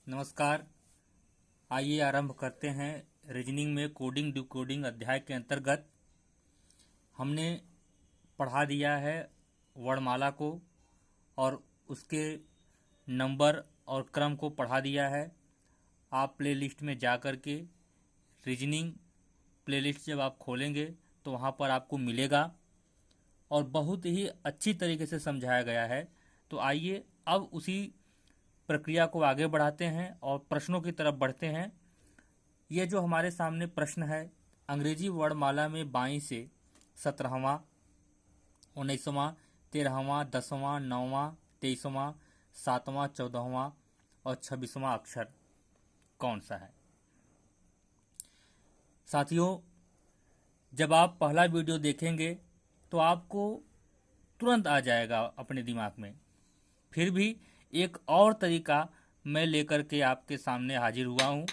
नमस्कार। आइए आरंभ करते हैं। रीजनिंग में कोडिंग डिकोडिंग अध्याय के अंतर्गत हमने पढ़ा दिया है वर्णमाला को और उसके नंबर और क्रम को पढ़ा दिया है। आप प्लेलिस्ट में जा कर के रीजनिंग प्लेलिस्ट जब आप खोलेंगे तो वहाँ पर आपको मिलेगा और बहुत ही अच्छी तरीके से समझाया गया है। तो आइए अब उसी प्रक्रिया को आगे बढ़ाते हैं और प्रश्नों की तरफ बढ़ते हैं। ये जो हमारे सामने प्रश्न है, अंग्रेजी वर्णमाला में बाईं से 17वां, 19वां, 13वां, 10वां, 9वां, 23वां, 7वां, 14वां और 26वां अक्षर कौन सा है। साथियों, जब आप पहला वीडियो देखेंगे तो आपको तुरंत आ जाएगा अपने दिमाग में। फिर भी एक और तरीका मैं लेकर के आपके सामने हाजिर हुआ हूं,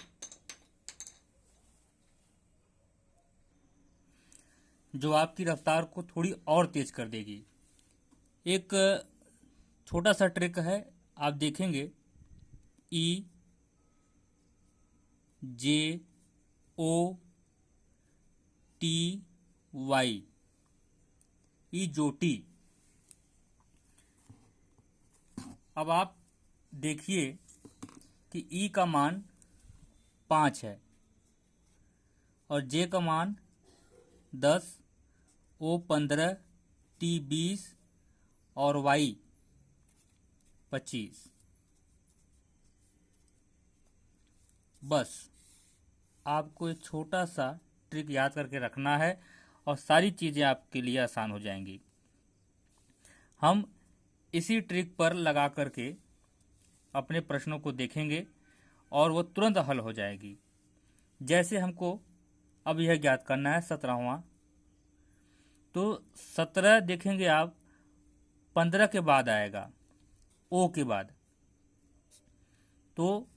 जो आपकी रफ्तार को थोड़ी और तेज कर देगी। एक छोटा सा ट्रिक है, आप देखेंगे ई जे ओ टी वाई, ई जोटी। अब आप देखिए कि ई का मान 5 है और जे का मान 10, ओ 15, टी 20 और वाई 25। बस आपको एक छोटा सा ट्रिक याद करके रखना है और सारी चीज़ें आपके लिए आसान हो जाएंगी। हम इसी ट्रिक पर लगा करके अपने प्रश्नों को देखेंगे और वो तुरंत हल हो जाएगी। जैसे हमको अब यह ज्ञात करना है 17वां, तो 17 देखेंगे आप 15 के बाद आएगा, ओ के बाद, तो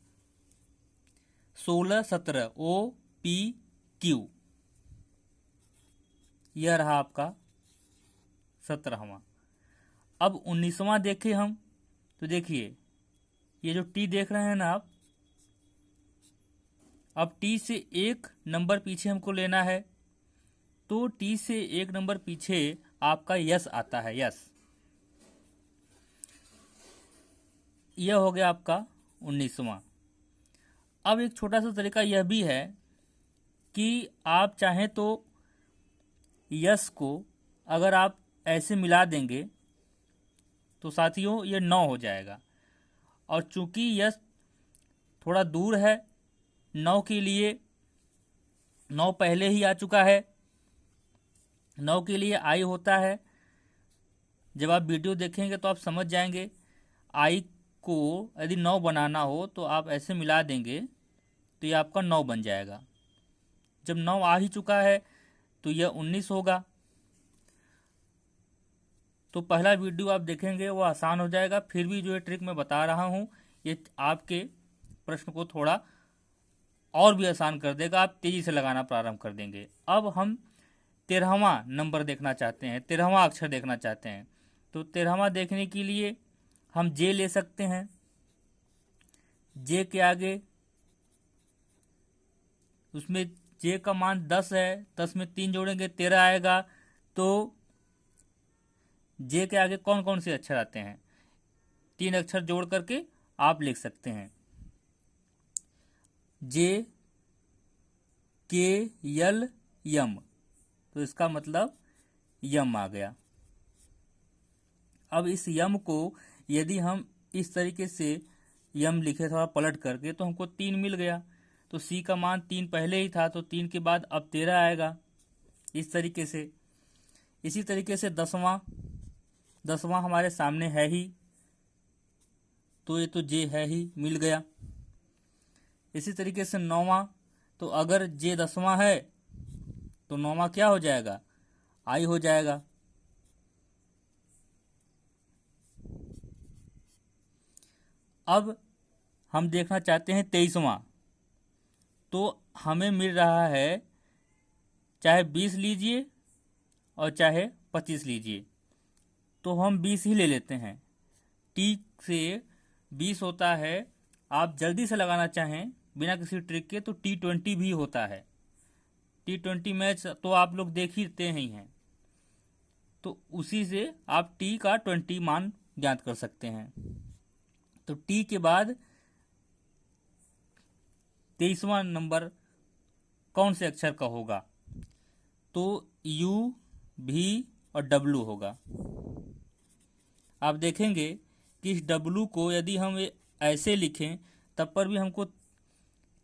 16, 17 ओ पी क्यू, यह रहा आपका 17वां। अब 19वां देखें हम, तो देखिए ये जो टी देख रहे हैं ना आप, अब टी से एक नंबर पीछे हमको लेना है, तो टी से एक नंबर पीछे आपका यस आता है, यस। यह हो गया आपका 19वां। अब एक छोटा सा तरीका यह भी है कि आप चाहें तो यस को अगर आप ऐसे मिला देंगे तो साथियों ये 9 हो जाएगा। और चूंकि यस थोड़ा दूर है, 9 के लिए 9 पहले ही आ चुका है, 9 के लिए आई होता है। जब आप वीडियो देखेंगे तो आप समझ जाएंगे। आई को यदि 9 बनाना हो तो आप ऐसे मिला देंगे तो ये आपका 9 बन जाएगा। जब 9 आ ही चुका है तो यह 19 होगा। तो पहला वीडियो आप देखेंगे वो आसान हो जाएगा। फिर भी जो ये ट्रिक मैं बता रहा हूँ ये आपके प्रश्न को थोड़ा और भी आसान कर देगा, आप तेजी से लगाना प्रारंभ कर देंगे। अब हम 13वां नंबर देखना चाहते हैं, 13वां अक्षर देखना चाहते हैं। तो 13वां देखने के लिए हम जे ले सकते हैं। जे के आगे उसमें जे का मान 10 है, 10 में 3 जोड़ेंगे 13 आएगा। तो जे के आगे कौन कौन से अक्षर आते हैं, 3 अक्षर जोड़ करके आप लिख सकते हैं, जे के यल यम। तो इसका मतलब यम आ गया। अब इस यम को यदि हम इस तरीके से यम लिखे थोड़ा पलट करके तो हमको 3 मिल गया। तो सी का मान 3 पहले ही था, तो 3 के बाद अब 13 आएगा, इस तरीके से। इसी तरीके से 10वां हमारे सामने है ही, तो ये तो जे है ही, मिल गया। इसी तरीके से 9वां, तो अगर जे 10वां है तो 9वां क्या हो जाएगा, आई हो जाएगा। अब हम देखना चाहते हैं 23वां, तो हमें मिल रहा है चाहे 20 लीजिए और चाहे 25 लीजिए, तो हम 20 ही ले लेते हैं। टी से 20 होता है आप जल्दी से लगाना चाहें बिना किसी ट्रिक के तो T20 भी होता है। T20 मैच तो आप लोग देखते ही हैं, तो उसी से आप T का 20 मान ज्ञात कर सकते हैं। तो T के बाद 23वां नंबर कौन से अक्षर का होगा? तो U, V और W होगा। आप देखेंगे कि इस W को यदि हम ऐसे लिखें तब पर भी हमको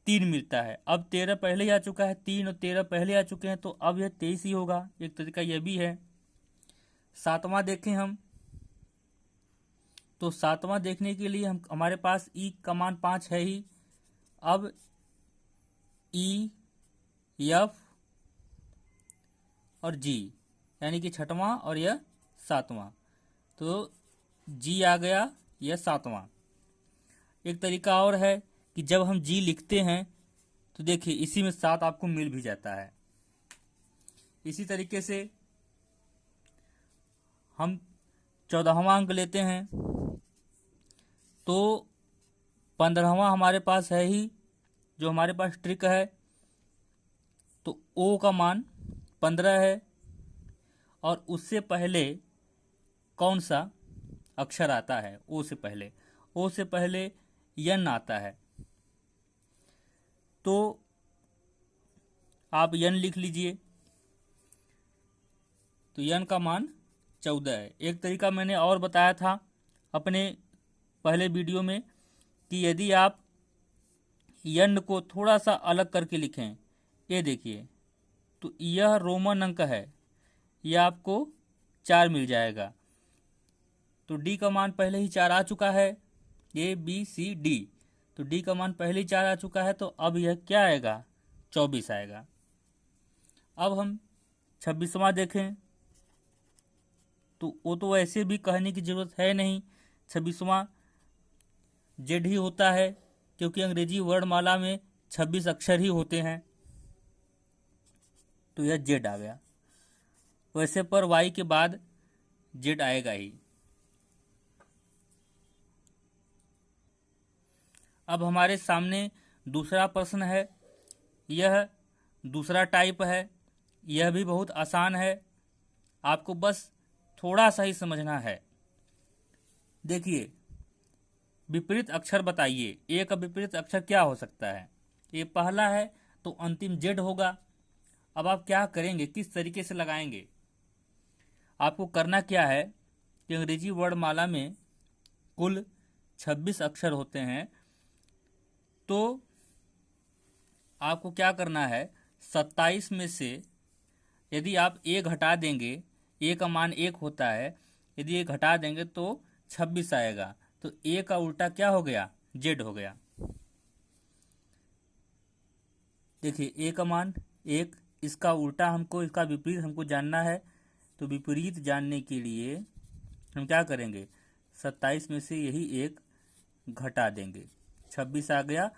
3 मिलता है। अब 13 पहले ही आ चुका है, 3 और 13 पहले आ चुके हैं, तो अब यह 23 ही होगा। एक तरीका यह भी है। 7वां देखें हम, तो 7वां देखने के लिए हमारे पास E का मान 5 है ही। अब E, F और G, यानी कि 6वां और यह 7वां, तो G आ गया, यह 7वां। एक तरीका और है कि जब हम G लिखते हैं तो देखिए इसी में 7 आपको मिल भी जाता है। इसी तरीके से हम 14वां अंक लेते हैं, तो 15वां हमारे पास है ही, जो हमारे पास ट्रिक है। तो O का मान 15 है, और उससे पहले कौन सा अक्षर आता है? O से पहले, O से पहले N आता है, तो आप N लिख लीजिए। तो N का मान 14 है। एक तरीका मैंने और बताया था अपने पहले वीडियो में कि यदि आप N को थोड़ा सा अलग करके लिखें, ये देखिए, तो यह रोमन अंक है, यह आपको 4 मिल जाएगा। तो D का मान पहले ही 4 आ चुका है, ABCD, तो D का मान पहले ही 4 आ चुका है, तो अब यह क्या आएगा? 24 आएगा। अब हम 26वां देखें, तो वो तो ऐसे भी कहने की जरूरत है नहीं, 26वां Z ही होता है, क्योंकि अंग्रेजी वर्णमाला में 26 अक्षर ही होते हैं, तो यह Z आ गया। वैसे पर Y के बाद Z आएगा ही। अब हमारे सामने दूसरा प्रश्न है, यह दूसरा टाइप है, यह भी बहुत आसान है, आपको बस थोड़ा सा ही समझना है। देखिए, विपरीत अक्षर बताइए, ए का विपरीत अक्षर क्या हो सकता है? ये पहला है तो अंतिम Z होगा। अब आप क्या करेंगे, किस तरीके से लगाएंगे? आपको करना क्या है कि अंग्रेजी वर्णमाला में कुल 26 अक्षर होते हैं, तो आपको क्या करना है, 27 में से यदि आप A घटा देंगे, A का मान 1 होता है, यदि ये घटा देंगे तो 26 आएगा, तो A का उल्टा क्या हो गया? Z हो गया। देखिए A का मान 1, इसका उल्टा हमको, इसका विपरीत हमको जानना है, तो विपरीत जानने के लिए हम क्या करेंगे, 27 में से यही 1 घटा देंगे, 26 आ गया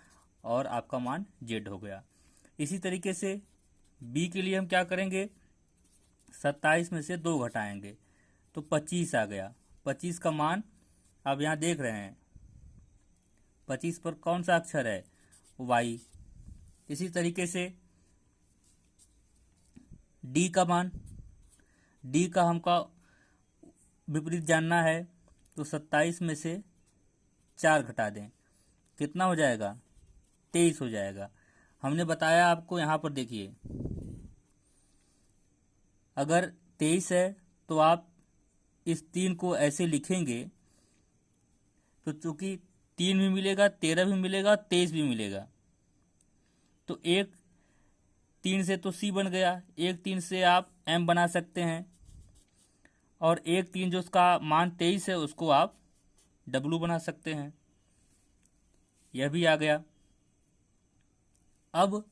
और आपका मान Z हो गया। इसी तरीके से B के लिए हम क्या करेंगे, 27 में से 2 घटाएंगे तो 25 आ गया। 25 का मान आप यहाँ देख रहे हैं, 25 पर कौन सा अक्षर है? Y। इसी तरीके से D का मान, D का हमका विपरीत जानना है, तो 27 में से 4 घटा दें, कितना हो जाएगा? 23 हो जाएगा। हमने बताया आपको, यहाँ पर देखिए, अगर 23 है तो आप इस 3 को ऐसे लिखेंगे, तो चूंकि 3 भी मिलेगा, 13 भी मिलेगा, 23 भी मिलेगा, तो एक 3 से तो C बन गया, एक 3 से आप M बना सकते हैं, और एक 3 जो उसका मान 23 है उसको आप W बना सकते हैं, यह भी आ गया। अब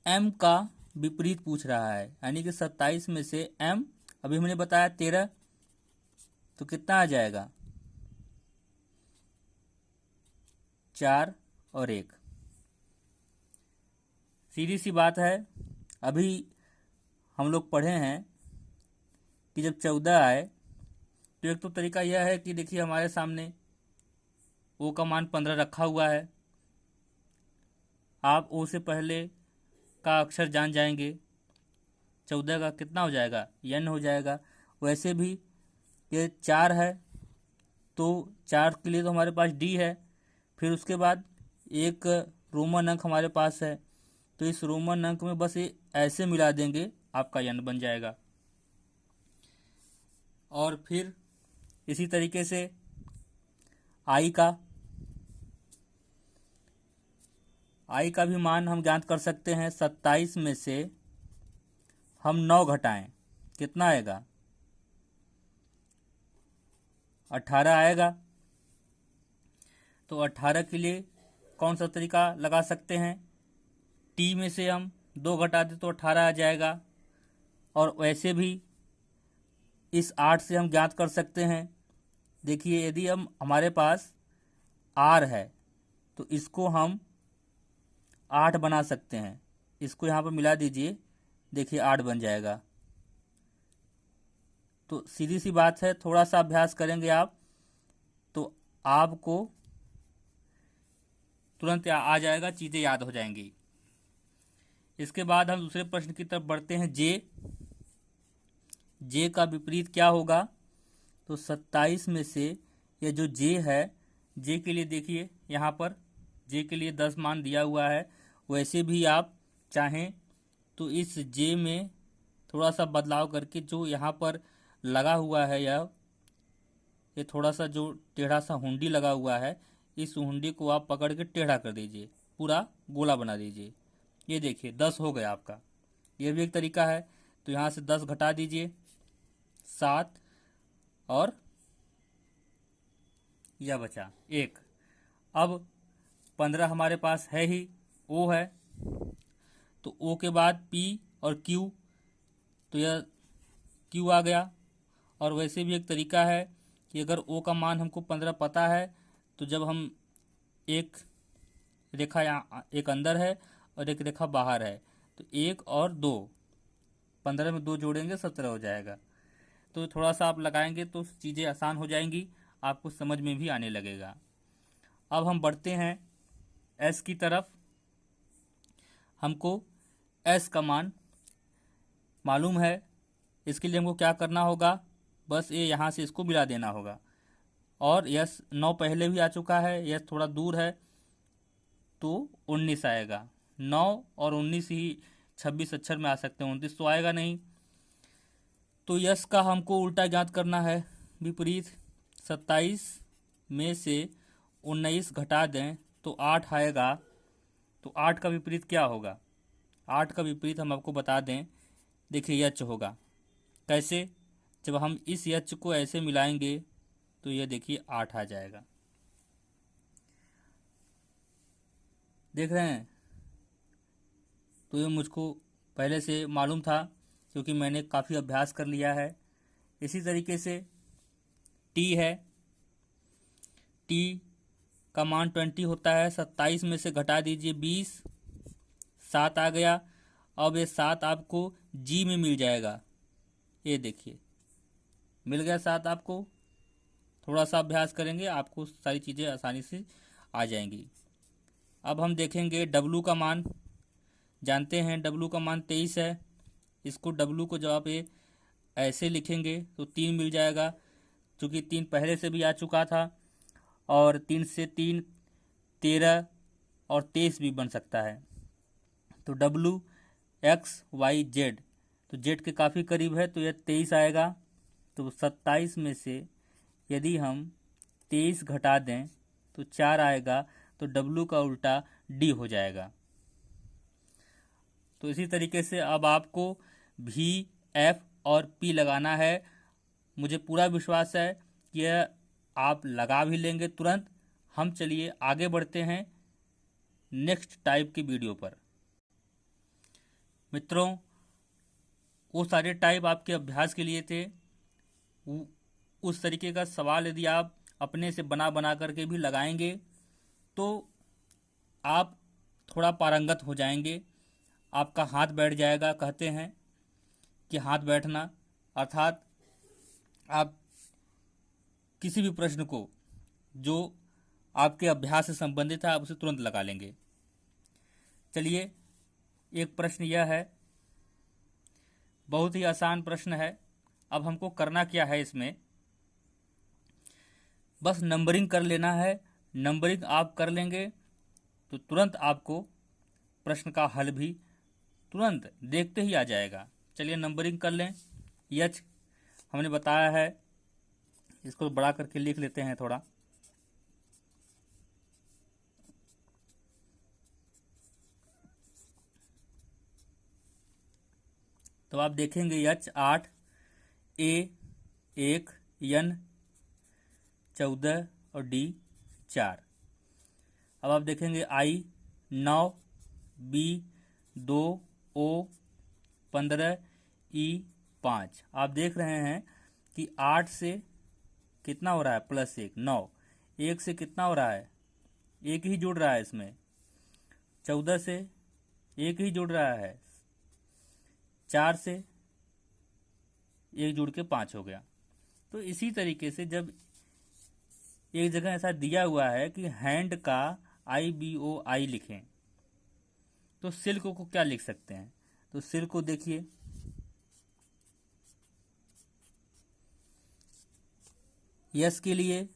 M का विपरीत पूछ रहा है, यानी कि 27 में से M, अभी हमने बताया 13, तो कितना आ जाएगा? 4 और 1। सीधी सी बात है, अभी हम लोग पढ़े हैं कि जब 14 आए तो एक तो तरीका यह है कि देखिए हमारे सामने O का मान 15 रखा हुआ है, आप ओ से पहले का अक्षर जान जाएंगे। 14 का कितना हो जाएगा, n हो जाएगा। वैसे भी ये 4 है तो 4 के लिए तो हमारे पास d है। फिर उसके बाद एक रोमन अंक हमारे पास है, तो इस रोमन अंक में बस ये ऐसे मिला देंगे, आपका n बन जाएगा। और फिर इसी तरीके से i का भी मान हम ज्ञात कर सकते हैं। 27 में से हम 9 घटाएं, कितना आएगा, 18 आएगा। तो 18 के लिए कौन सा तरीका लगा सकते हैं, t में से हम 2 घटा दें तो 18 आ जाएगा। और वैसे भी इस 8 से हम ज्ञात कर सकते हैं। देखिए, यदि हम हमारे पास r है तो इसको हम 8 बना सकते हैं। इसको यहाँ पर मिला दीजिए, देखिए 8 बन जाएगा। तो सीधी सी बात है, थोड़ा सा अभ्यास करेंगे आप तो आपको तुरंत आ जाएगा, चीज़ें याद हो जाएंगी। इसके बाद हम दूसरे प्रश्न की तरफ बढ़ते हैं। जे का विपरीत क्या होगा, तो 27 में से ये जो जे है, जे के लिए देखिए यहाँ पर जे के लिए 10 मान दिया हुआ है। वैसे भी आप चाहें तो इस जे में थोड़ा सा बदलाव करके जो यहाँ पर लगा हुआ है, ये थोड़ा सा जो टेढ़ा सा हुंडी लगा हुआ है, इस हुंडी को आप पकड़ के टेढ़ा कर दीजिए, पूरा गोला बना दीजिए। ये देखिए 10 हो गया आपका। ये भी एक तरीका है। तो यहाँ से 10 घटा दीजिए, 7 और यह बचा 1। अब 15 हमारे पास है ही, ओ है, तो ओ के बाद पी और क्यू, तो यह क्यू आ गया। और वैसे भी एक तरीका है कि अगर ओ का मान हमको 15 पता है तो जब हम एक रेखा यहाँ एक अंदर है और एक रेखा बाहर है, तो 1 और 2, 15 में 2 जोड़ेंगे 17 हो जाएगा। तो थोड़ा सा आप लगाएंगे तो चीज़ें आसान हो जाएंगी, आपको समझ में भी आने लगेगा। अब हम बढ़ते हैं एस की तरफ। हमको एस का मान मालूम है। इसके लिए हमको क्या करना होगा, बस ये यहाँ से इसको मिला देना होगा। और यस 9 पहले भी आ चुका है, यस थोड़ा दूर है तो 19 आएगा। 9 और 19 ही 26 अक्षर में आ सकते हैं, 29 तो आएगा नहीं। तो यस का हमको उल्टा ज्ञात करना है, विपरीत। 27 में से 19 घटा दें तो 8 आएगा। तो 8 का विपरीत क्या होगा, 8 का विपरीत हम आपको बता दें। देखिए यच होगा। कैसे, जब हम इस यच को ऐसे मिलाएंगे तो ये देखिए 8 आ जाएगा। देख रहे हैं, तो ये मुझको पहले से मालूम था क्योंकि मैंने काफ़ी अभ्यास कर लिया है। इसी तरीके से टी है, टी का मान 20 होता है। 27 में से घटा दीजिए 20, 7 आ गया। अब ये 7 आपको जी में मिल जाएगा, ये देखिए मिल गया 7 आपको। थोड़ा सा अभ्यास करेंगे आपको सारी चीज़ें आसानी से आ जाएंगी। अब हम देखेंगे डब्लू का मान। जानते हैं डब्लू का मान 23 है। इसको डब्लू को जब आप ये ऐसे लिखेंगे तो 3 मिल जाएगा, क्योंकि 3 पहले से भी आ चुका था। और 3 से 3 13 और 23 भी बन सकता है। तो डब्लू एक्स वाई जेड, तो जेड के काफ़ी करीब है तो यह 23 आएगा। तो 27 में से यदि हम 23 घटा दें तो 4 आएगा। तो डब्लू का उल्टा डी हो जाएगा। तो इसी तरीके से अब आपको भी, एफ और पी लगाना है। मुझे पूरा विश्वास है कि यह आप लगा भी लेंगे तुरंत। हम चलिए आगे बढ़ते हैं नेक्स्ट टाइप की वीडियो पर। मित्रों, वो सारे टाइप आपके अभ्यास के लिए थे। उस तरीके का सवाल यदि आप अपने से बना बना करके भी लगाएंगे तो आप थोड़ा पारंगत हो जाएंगे, आपका हाथ बैठ जाएगा। कहते हैं कि हाथ बैठना, अर्थात आप किसी भी प्रश्न को जो आपके अभ्यास से संबंधित है आप उसे तुरंत लगा लेंगे। चलिए, एक प्रश्न यह है, बहुत ही आसान प्रश्न है। अब हमको करना क्या है, इसमें बस नंबरिंग कर लेना है। नंबरिंग आप कर लेंगे तो तुरंत आपको प्रश्न का हल भी तुरंत देखते ही आ जाएगा। चलिए नंबरिंग कर लें। यच हमने बताया है, इसको बड़ा करके लिख लेते हैं थोड़ा। तो आप देखेंगे एच 8, ए 1, एन 14 और डी 4। अब आप देखेंगे आई 9, बी 2, ओ 15, ई 5। आप देख रहे हैं कि 8 से कितना हो रहा है, +1 9। 1 से कितना हो रहा है, 1 ही जुड़ रहा है इसमें। 14 से 1 ही जुड़ रहा है। 4 से 1 जुड़ के 5 हो गया। तो इसी तरीके से जब एक जगह ऐसा दिया हुआ है कि हैंड का IBOI लिखें, तो सिल्क को क्या लिख सकते हैं? तो सिल्क को देखिए, यस के लिए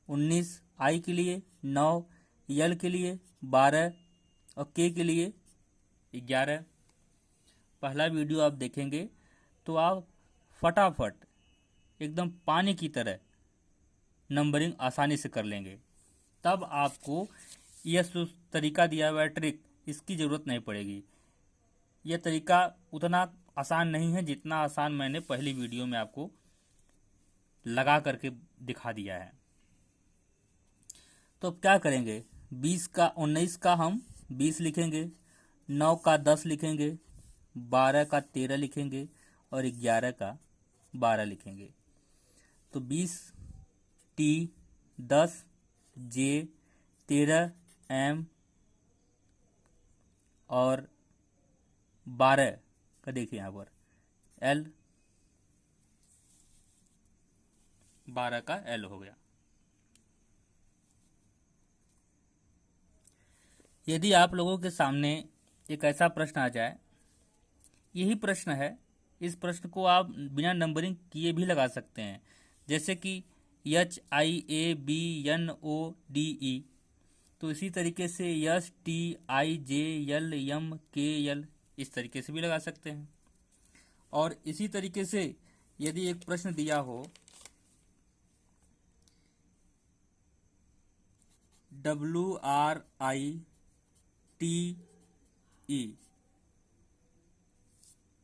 19, आई के लिए 9, यल के लिए 12 और के के लिए 11। पहला वीडियो आप देखेंगे तो आप फटाफट एकदम पानी की तरह नंबरिंग आसानी से कर लेंगे। तब आपको यह जो तरीका दिया हुआ है ट्रिक, इसकी ज़रूरत नहीं पड़ेगी। यह तरीका उतना आसान नहीं है जितना आसान मैंने पहली वीडियो में आपको लगा करके दिखा दिया है। तो अब क्या करेंगे, 19 का हम 20 लिखेंगे, 9 का 10 लिखेंगे, 12 का 13 लिखेंगे और 11 का 12 लिखेंगे। तो 20 टी, 10 जे, 13 एम और 12 का देखिए यहाँ पर एल, 12 का एल हो गया। यदि आप लोगों के सामने एक ऐसा प्रश्न आ जाए, यही प्रश्न है, इस प्रश्न को आप बिना नंबरिंग किए भी लगा सकते हैं, जैसे कि HIABNODE। तो इसी तरीके से STIJLMKL इस तरीके से भी लगा सकते हैं। और इसी तरीके से यदि एक प्रश्न दिया हो WRITE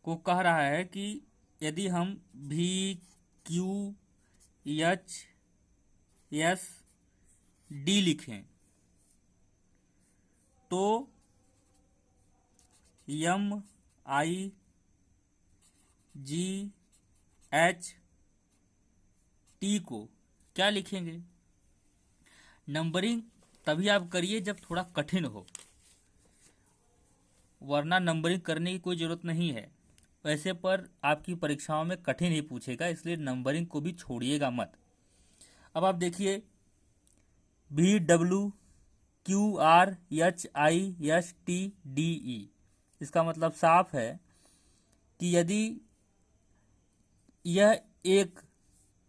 को कह रहा है कि यदि हम VQHSD लिखें तो MIGHT को क्या लिखेंगे? नंबरिंग तभी आप करिए जब थोड़ा कठिन हो, वरना नंबरिंग करने की कोई ज़रूरत नहीं है। वैसे पर आपकी परीक्षाओं में कठिन ही पूछेगा, इसलिए नंबरिंग को भी छोड़िएगा मत। अब आप देखिए BWQRHISTDE, इसका मतलब साफ है कि यदि यह एक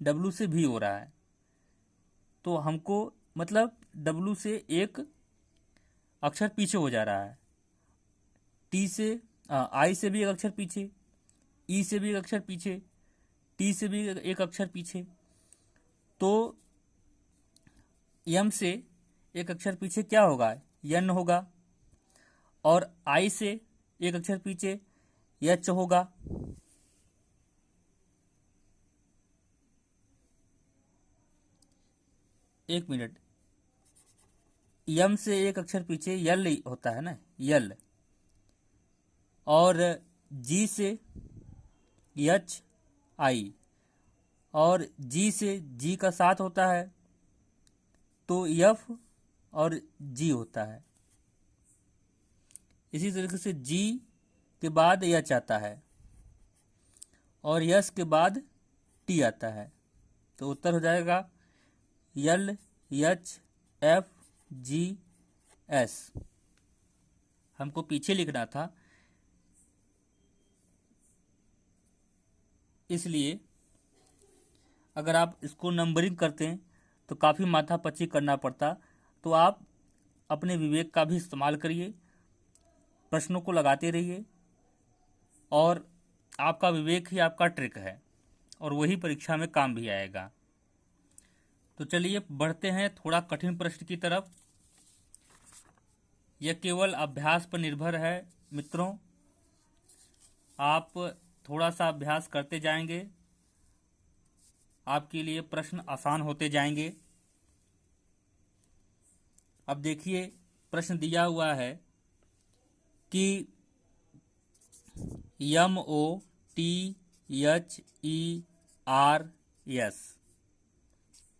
W से भी हो रहा है तो हमको मतलब W से एक अक्षर पीछे हो जा रहा है, T से I से भी एक अक्षर पीछे, E से भी एक अक्षर पीछे, T से भी एक अक्षर पीछे, तो M से एक अक्षर पीछे क्या होगा, N होगा, और I से एक अक्षर पीछे H होगा। एक मिनट, M से एक अक्षर पीछे L होता है ना, L, और G से HI, और G से G का साथ होता है तो F और G होता है। इसी तरीके से G के बाद H आता है और S के बाद T आता है, तो उत्तर हो जाएगा LHFGS। हमको पीछे लिखना था, इसलिए अगर आप इसको नंबरिंग करते हैं तो काफ़ी माथापच्ची करना पड़ता। तो आप अपने विवेक का भी इस्तेमाल करिए, प्रश्नों को लगाते रहिए, और आपका विवेक ही आपका ट्रिक है और वही परीक्षा में काम भी आएगा। तो चलिए बढ़ते हैं थोड़ा कठिन प्रश्न की तरफ। यह केवल अभ्यास पर निर्भर है मित्रों, आप थोड़ा सा अभ्यास करते जाएंगे, आपके लिए प्रश्न आसान होते जाएंगे। अब देखिए प्रश्न दिया हुआ है कि MOTHERS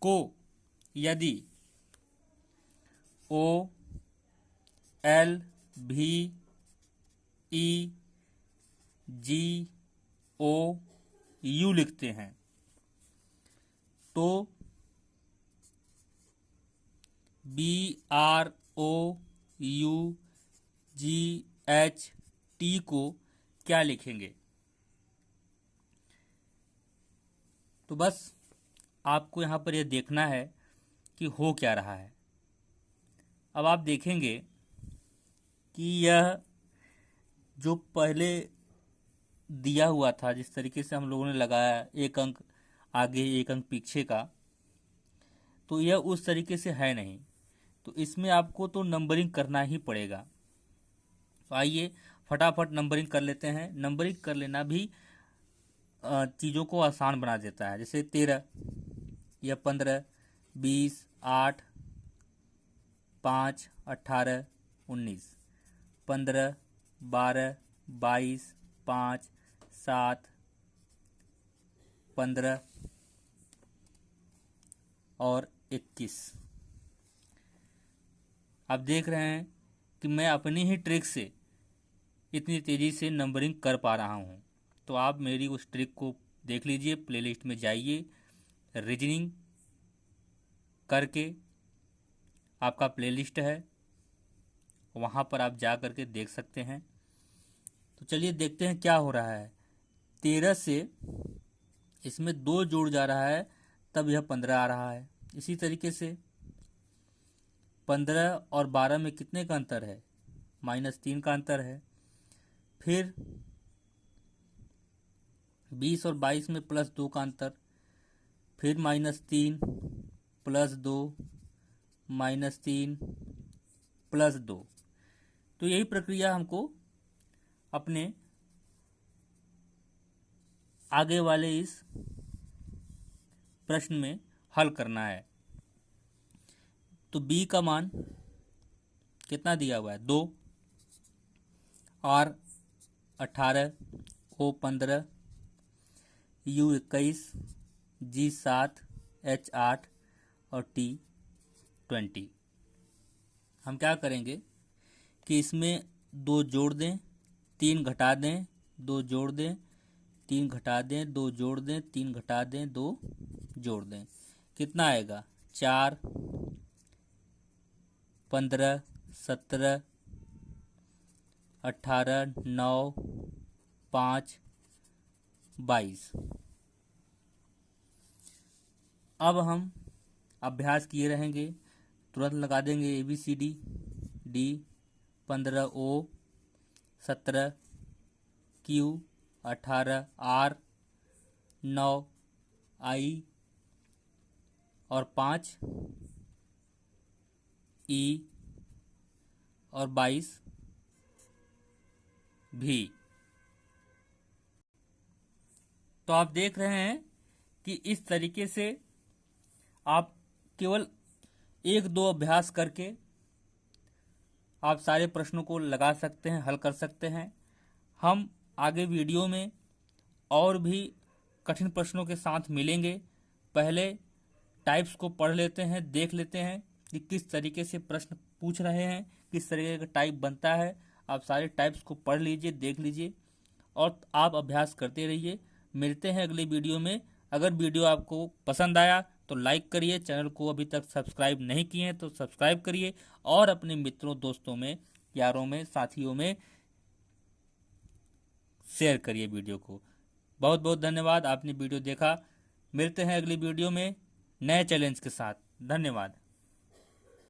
को यदि OLVEGOU लिखते हैं तो BROUGHT को क्या लिखेंगे? तो बस आपको यहाँ पर यह देखना है कि हो क्या रहा है। अब आप देखेंगे कि यह जो पहले दिया हुआ था, जिस तरीके से हम लोगों ने लगाया, एक अंक आगे एक अंक पीछे का, तो यह उस तरीके से है नहीं। तो इसमें आपको तो नंबरिंग करना ही पड़ेगा। तो आइए फटाफट नंबरिंग कर लेते हैं। नंबरिंग कर लेना भी चीज़ों को आसान बना देता है। जैसे 13 या 15, 20, 8, 5, 18, 19, 15, 12, 22, 5, 7, 15 और 21। आप देख रहे हैं कि मैं अपनी ही ट्रिक से इतनी तेज़ी से नंबरिंग कर पा रहा हूँ। तो आप मेरी उस ट्रिक को देख लीजिए, प्लेलिस्ट में जाइए, रीजनिंग करके आपका प्लेलिस्ट है, वहाँ पर आप जा करके देख सकते हैं। तो चलिए देखते हैं क्या हो रहा है। 13 से इसमें 2 जोड़ जा रहा है, तब यह 15 आ रहा है। इसी तरीके से 15 और 12 में कितने का अंतर है? -3 का अंतर है। फिर 20 और 22 में +2 का अंतर, फिर -3 +2 -3 +2। तो यही प्रक्रिया हमको अपने आगे वाले इस प्रश्न में हल करना है। तो B का मान कितना दिया हुआ है? 2, R 18, O 15, U 21, G 7, H 8 और T 20। हम क्या करेंगे कि इसमें 2 जोड़ दें, 3 घटा दें, 2 जोड़ दें, 3 घटा दें, 2 जोड़ दें, 3 घटा दें, 2 जोड़ दें। कितना आएगा? 4, 15, 17, 18, 9, 5, 22। अब हम अभ्यास किए रहेंगे, तुरंत लगा देंगे ABCD, D 15 O, 17 Q, 18 R, 9 I और 5 E और 22 भी। तो आप देख रहे हैं कि इस तरीके से आप केवल 1-2 अभ्यास करके आप सारे प्रश्नों को लगा सकते हैं, हल कर सकते हैं। हम आगे वीडियो में और भी कठिन प्रश्नों के साथ मिलेंगे। पहले टाइप्स को पढ़ लेते हैं, देख लेते हैं कि किस तरीके से प्रश्न पूछ रहे हैं, किस तरीके का टाइप बनता है। आप सारे टाइप्स को पढ़ लीजिए, देख लीजिए और आप अभ्यास करते रहिए। मिलते हैं अगले वीडियो में। अगर वीडियो आपको पसंद आया तो लाइक करिए, चैनल को अभी तक सब्सक्राइब नहीं किए हैं तो सब्सक्राइब करिए और अपने मित्रों दोस्तों में यारों में, साथियों में शेयर करिए वीडियो को। बहुत बहुत धन्यवाद, आपने वीडियो देखा। मिलते हैं अगली वीडियो में नए चैलेंज के साथ। धन्यवाद।